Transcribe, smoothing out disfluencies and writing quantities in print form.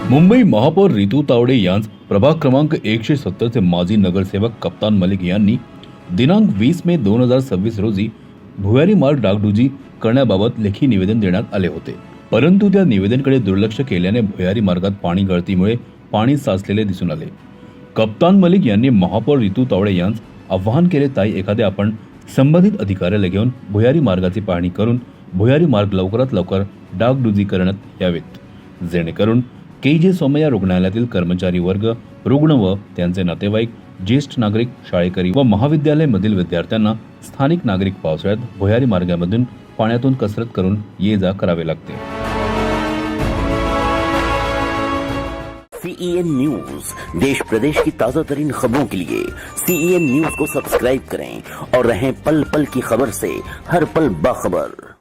मुंबई महापौर रितू तावडे यांच प्रभाग क्रमांक 170 चे माजी नगरसेवक कप्तान मलिक यांनी दिनांक 20 मे 2026 रोजी भुयारी मार्ग डागडुजी करण्याबाबत लेखी निवेदन देण्यात आले होते. परंतु त्या निवेदनाकडे दुर्लक्ष केल्याने भुयारी मार्गात पाणी गळतीमुळे पाणी साचलेले दिसून आले. कप्तान मलिक यांनी महापौर रितू तावडे यांस आवाहन केले, ताई एखाद्या आपण संबंधित अधिकाऱ्याला घेऊन भुयारी मार्गाची पाहणी करून भुयारी मार्ग लवकरात लवकर डागडुजी करण्यात यावेत, जेणेकरून के.जे. सोमय्या रुग्णालयातील कर्मचारी वर्ग, रुग्ण व त्यांचे नातेवाईक, ज्येष्ठ नागरिक, शाळेकरी व महाविद्यालयामधील विद्यार्थ्यांना स्थानिक नागरिक पावसाळ्यात भुयारी मार्गामधून पाण्यातून कसरत करून ये जा करावे लागते. CEN न्यूज, देश प्रदेश की ताजा तरीन खबरों के लिए CEN न्यूज को सब्सक्राइब करें और रहें पल पल की खबर से हर पल बाखबर.